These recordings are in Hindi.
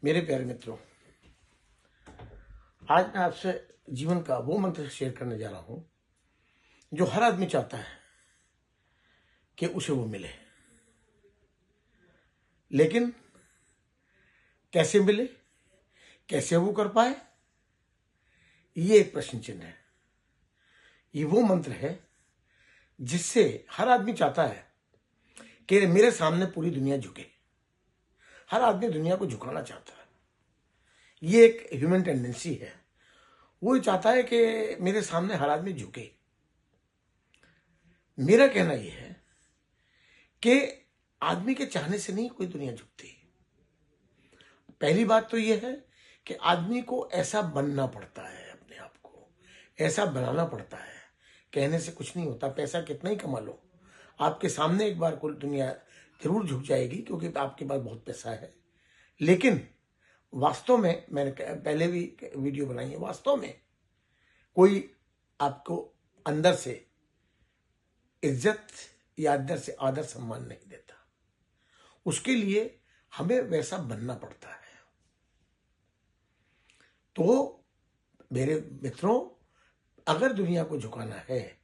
मेरे प्यारे मित्रों, आज मैं आपसे जीवन का वो मंत्र शेयर करने जा रहा हूं जो हर आदमी चाहता है कि उसे वो मिले, लेकिन कैसे मिले, कैसे वो कर पाए, ये एक प्रश्न चिन्ह है। ये वो मंत्र है जिससे हर आदमी चाहता है कि मेरे सामने पूरी दुनिया झुके। हर आदमी दुनिया को झुकाना चाहता है। ये एक ह्यूमन टेंडेंसी है। वो चाहता है कि मेरे सामने हर आदमी झुके। मेरा कहना यह है कि आदमी के चाहने से नहीं कोई दुनिया झुकती। पहली बात तो यह है कि आदमी को ऐसा बनना पड़ता है, अपने आप को ऐसा बनाना पड़ता है। कहने से कुछ नहीं होता। पैसा कितना ही कमा लो, आपके सामने एक बार कुल दुनिया जरूर झुक जाएगी, क्योंकि आपके पास बहुत पैसा है। लेकिन वास्तव में, मैंने पहले भी वीडियो बनाई है, वास्तव में कोई आपको अंदर से इज्जत या अंदर से आदर सम्मान नहीं देता। उसके लिए हमें वैसा बनना पड़ता है। तो मेरे मित्रों, अगर दुनिया को झुकाना है,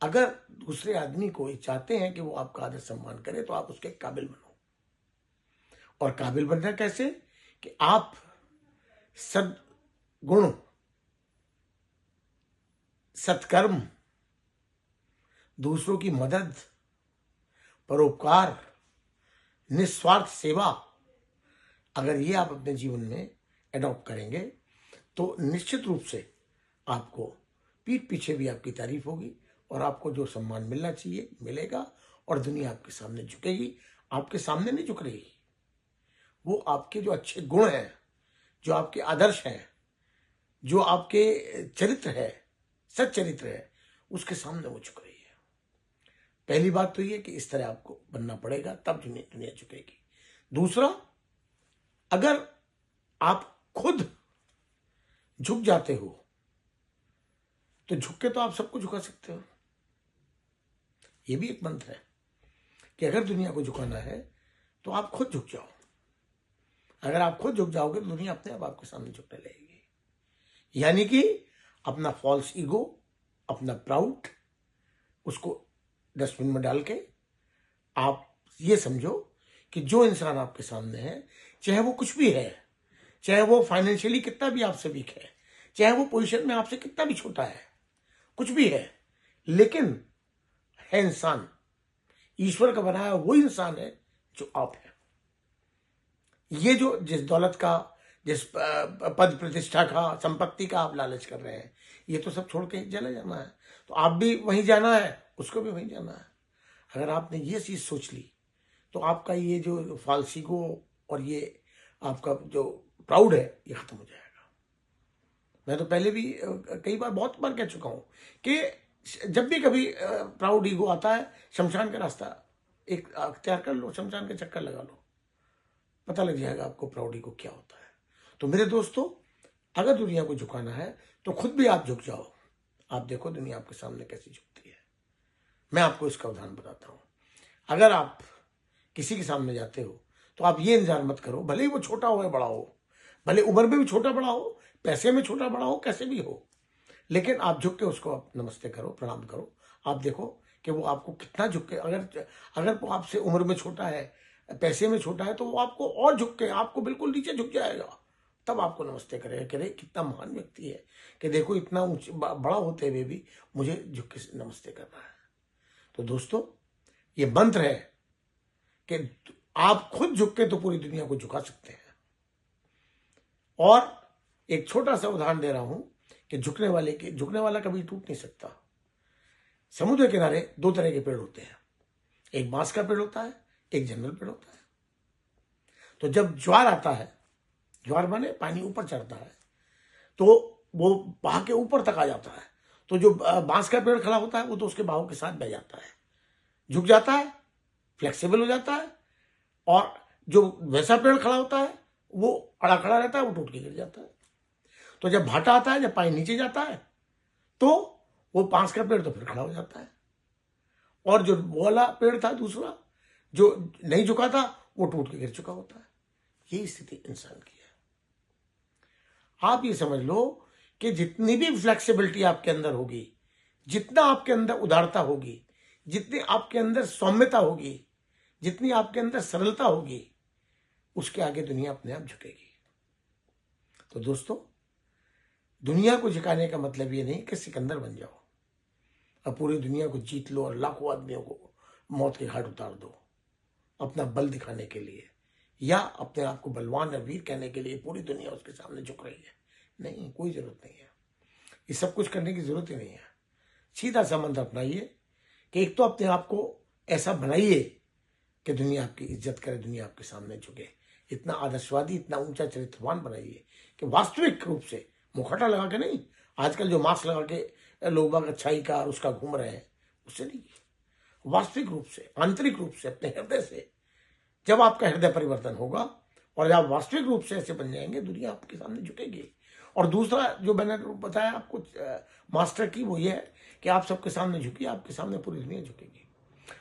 अगर दूसरे आदमी को चाहते हैं कि वो आपका आदर सम्मान करे, तो आप उसके काबिल बनो। और काबिल बनना कैसे? कि आप सद्गुण, सत्कर्म, दूसरों की मदद, परोपकार, निस्वार्थ सेवा, अगर ये आप अपने जीवन में एडॉप्ट करेंगे तो निश्चित रूप से आपको पीठ पीछे भी आपकी तारीफ होगी और आपको जो सम्मान मिलना चाहिए मिलेगा। और दुनिया आपके सामने झुकेगी। आपके सामने नहीं झुक रही, वो आपके जो अच्छे गुण हैं, जो आपके आदर्श हैं, जो आपके चरित्र है, सच्चरित्र है, उसके सामने वो झुक रही है। पहली बात तो ये कि इस तरह आपको बनना पड़ेगा, तब दुनिया झुकेगी। दूसरा, अगर आप खुद झुक जाते हो तो झुक के तो आप सबको झुका सकते हो। ये भी एक मंत्र है कि अगर दुनिया को झुकाना है तो आप खुद झुक जाओ। अगर आप खुद झुक जाओगे तो दुनिया अपने आप आपके सामने झुकने लगेगी। यानी कि अपना फॉल्स ईगो, अपना प्राउड, उसको डस्टबिन में डाल के आप ये समझो कि जो इंसान आपके सामने है, चाहे वो कुछ भी है, चाहे वो फाइनेंशियली कितना भी आपसे वीक है, चाहे वो पोजीशन में आपसे कितना भी छोटा है, कुछ भी है, लेकिन है इंसान। ईश्वर का बनाया वो इंसान है जो आप है। ये जो जिस दौलत का, जिस पद प्रतिष्ठा का, संपत्ति का आप लालच कर रहे हैं, ये तो सब छोड़ के चले जाना है। तो आप भी वहीं जाना है, उसको भी वहीं जाना है। अगर आपने ये चीज सोच ली तो आपका ये जो फॉल्स ईगो और ये आपका जो प्राउड है, ये खत्म हो जाएगा। मैं तो पहले भी कई बार, बहुत बार कह चुका हूं कि जब भी कभी प्राउड ईगो आता है, शमशान का रास्ता एक अख्तियार कर लो, शमशान के चक्कर लगा लो, पता लग जाएगा आपको प्राउड ईगो क्या होता है। तो मेरे दोस्तों, अगर दुनिया को झुकाना है तो खुद भी आप झुक जाओ। आप देखो दुनिया आपके सामने कैसी झुकती है। मैं आपको इसका उदाहरण बताता हूं। अगर आप किसी के सामने जाते हो तो आप ये इंतजार मत करो, भले ही वो छोटा हो या बड़ा हो, भले उम्र में भी छोटा बड़ा हो, पैसे में छोटा बड़ा हो, कैसे भी हो, लेकिन आप झुक के उसको आप नमस्ते करो, प्रणाम करो। आप देखो कि वो आपको कितना झुक के, अगर वो आपसे उम्र में छोटा है, पैसे में छोटा है, तो वो आपको और झुक के, आपको बिल्कुल नीचे झुक जाएगा। तब आपको नमस्ते करेगा, करे कितना महान व्यक्ति है कि देखो इतना बड़ा होते हुए भी मुझे झुक के नमस्ते करना है। तो दोस्तों, ये मंत्र है कि आप खुद झुक के तो पूरी दुनिया को झुका सकते हैं। और एक छोटा सा उदाहरण दे रहा हूं कि झुकने वाला कभी टूट नहीं सकता। समुद्र किनारे दो तरह के पेड़ होते हैं, एक बांस का पेड़ होता है, एक जंगल पेड़ होता है। तो जब ज्वार आता है, ज्वार माने पानी ऊपर चढ़ता है, तो वो बहा के ऊपर तक आ जाता है। तो जो बांस का पेड़ खड़ा होता है वो तो उसके बहाव के साथ बह जाता है, झुक जाता है, फ्लेक्सिबल हो जाता है। और जो वैसा पेड़ खड़ा होता है वो अड़ा खड़ा रहता है, वो टूट के गिर जाता है। तो जब भाटा आता है, जब पानी नीचे जाता है, तो वो बांस का पेड़ तो फिर खड़ा हो जाता है। और जो वाला पेड़ था दूसरा, जो नहीं झुका था, वो टूट के गिर चुका होता है। यही स्थिति इंसान की है। आप ये समझ लो कि जितनी भी फ्लेक्सिबिलिटी आपके अंदर होगी, जितना आपके अंदर उदारता होगी, जितनी आपके अंदर सौम्यता होगी, जितनी आपके अंदर सरलता होगी, उसके आगे दुनिया अपने आप झुकेगी। तो दोस्तों, दुनिया को झुकाने का मतलब ये नहीं कि सिकंदर बन जाओ और पूरी दुनिया को जीत लो और लाखों आदमियों को मौत के घाट उतार दो अपना बल दिखाने के लिए, या अपने आप को बलवान और वीर कहने के लिए पूरी दुनिया उसके सामने झुक रही है। नहीं, कोई जरूरत नहीं है, ये सब कुछ करने की जरूरत ही नहीं है। सीधा सा मंत्र अपनाइए कि एक तो अपने आप को ऐसा बनाइए कि दुनिया आपकी इज्जत करे, दुनिया आपके सामने झुके। इतना आदर्शवादी, इतना ऊंचा चरित्रवान बनाइए कि वास्तविक रूप से, मुखौटा लगा के नहीं, आजकल जो मास्क लगा के लोग बाग अच्छाई का और उसका घूम रहे हैं, उससे नहीं, वास्तविक रूप से, आंतरिक रूप से, अपने हृदय से। जब आपका हृदय परिवर्तन होगा और जब वास्तविक रूप से ऐसे बन जाएंगे, दुनिया आपके सामने झुकेगी। और दूसरा जो मैंने बताया आपको मास्टर की, वो ये है कि आप सबके सामने झुकिए, आपके सामने पूरी दुनिया झुकेगी।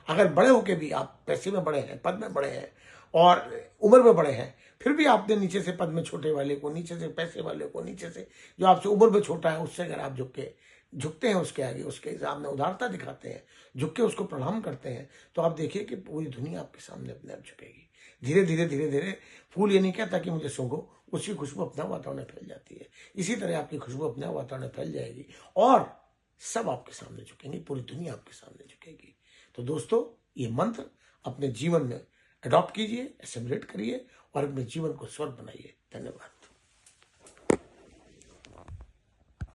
अगर बड़े होके भी आप पैसे में बड़े हैं, पद में बड़े हैं और उम्र में बड़े हैं, फिर भी आपने नीचे से पद में छोटे वाले को, नीचे से पैसे वाले को, नीचे से जो आपसे उम्र में छोटा है, उससे अगर आप झुकते हैं उसके आगे, उसके सामने उदारता दिखाते हैं, झुक के उसको प्रणाम करते हैं, तो आप देखिए कि पूरी दुनिया आपके सामने अपने आप झुकेगी। धीरे धीरे धीरे धीरे, फूल ये नहीं कहता कि मुझे सूंघो, उसकी खुशबू अपना वातावरण फैल जाती है। इसी तरह आपकी खुशबू अपना वातावरण फैल जाएगी और सब आपके सामने झुकेंगे, पूरी दुनिया आपके सामने झुकेगी। तो दोस्तों, ये मंत्र अपने जीवन में अडॉप्ट कीजिए, एसिमुलेट करिए और अपने जीवन को स्वर्ग बनाइए। धन्यवाद।